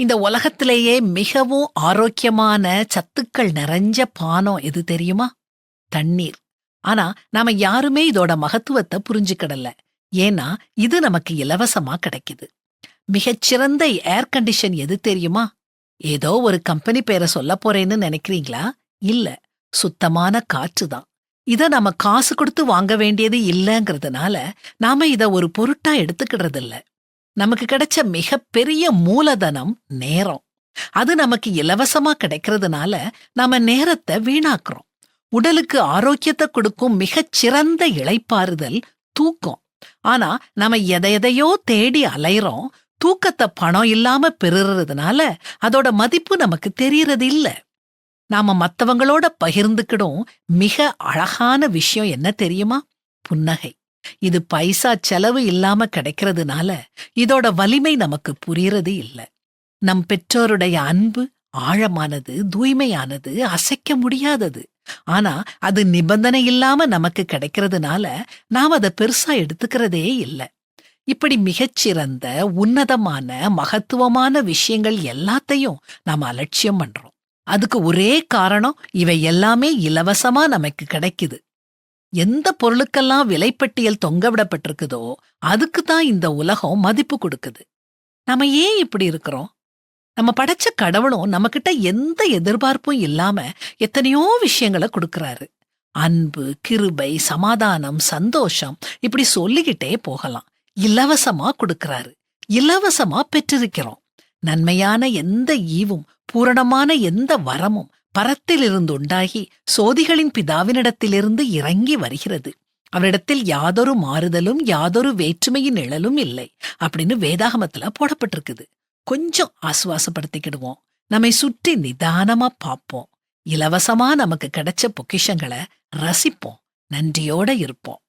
இந்த உலகத்திலேயே மிகவும் ஆரோக்கியமான சத்துக்கள் நிறைஞ்ச பானம் எது தெரியுமா? தண்ணீர். ஆனா நாம யாருமே இதோட மகத்துவத்தை புரிஞ்சுக்கிடல. ஏன்னா இது நமக்கு இலவசமா கிடைக்குது. மிகச்சிறந்த ஏர் கண்டிஷன் எது தெரியுமா? ஏதோ ஒரு கம்பெனி பேரை சொல்ல போறேன்னு நினைக்கிறீங்களா? இல்ல, சுத்தமான காற்று தான். இத நம்ம காசு கொடுத்து வாங்க வேண்டியது இல்லங்கறதுனால நாம இத ஒரு பொருட்டா எடுத்துக்கிடுறது இல்ல. நமக்கு கிடைச்ச மிகப்பெரிய மூலதனம் நேரம். அது நமக்கு இலவசமா கிடைக்கிறதுனால நாம நேரத்தை வீணாக்குறோம். உடலுக்கு ஆரோக்கியத்தை கொடுக்கும் மிகச்சிறந்த இளைப்பாறுதல் தூக்கம். ஆனா நாம எதையோ தேடி அலைறோம். தூக்கத்தை பணம் இல்லாம பெறுறதுனால அதோட மதிப்பு நமக்கு தெரியறது இல்ல. நாம மத்தவங்களோட பகிர்ந்துக்கிடும் மிக அழகான விஷயம் என்ன தெரியுமா? புன்னகை. இது பைசா செலவு இல்லாம கிடைக்கிறதுனால இதோட வலிமை நமக்கு புரியறது இல்ல. நம் பெற்றோருடைய அன்பு ஆழமானது, தூய்மையானது, அசைக்க முடியாதது. ஆனா அது நிபந்தனை இல்லாம நமக்கு கிடைக்கிறதுனால நாம் அதை பெருசா எடுத்துக்கிறதே இல்ல. இப்படி மிகச்சிறந்த, உன்னதமான, மகத்துவமான விஷயங்கள் எல்லாத்தையும் நாம அலட்சியம் பண்றோம். அதுக்கு ஒரே காரணம், இவை எல்லாமே இலவசமா நமக்கு கிடைக்குது. எந்த பொருளுக்கெல்லாம் விலைப்பட்டியல் தொங்கவிடப்பட்டிருக்குதோ அதுக்கு தான் இந்த உலகம் மதிப்பு கொடுக்குது. நாம ஏன் இப்படி இருக்கிறோம்? நம்ம படைச்ச கடவுளும் நம்மகிட்ட எந்த எதிர்பார்ப்பும் இல்லாம எத்தனையோ விஷயங்களை கொடுக்கறாரு. அன்பு, கிருபை, சமாதானம், சந்தோஷம், இப்படி சொல்லிக்கிட்டே போகலாம். இலவசமா கொடுக்கறாரு. இலவசமா பெற்றிருக்கிறோம். நன்மையான எந்த ஈவும், பூரணமான எந்த வரமும் பரத்திலிருந்து உண்டாகி சோதிகளின் பிதாவினிடத்திலிருந்து இறங்கி வருகிறது. அவரிடத்தில் யாதொரு மாறுதலும் யாதொரு வேற்றுமையின் நிழலும் இல்லை அப்படின்னு வேதாகமத்துல போடப்பட்டிருக்குது. கொஞ்சம் ஆசுவாசப்படுத்திக்கிடுவோம். நம்மை சுற்றி நிதானமா பார்ப்போம். இலவசமா நமக்கு கிடைச்ச பொக்கிஷங்களை ரசிப்போம். நன்றியோட இருப்போம்.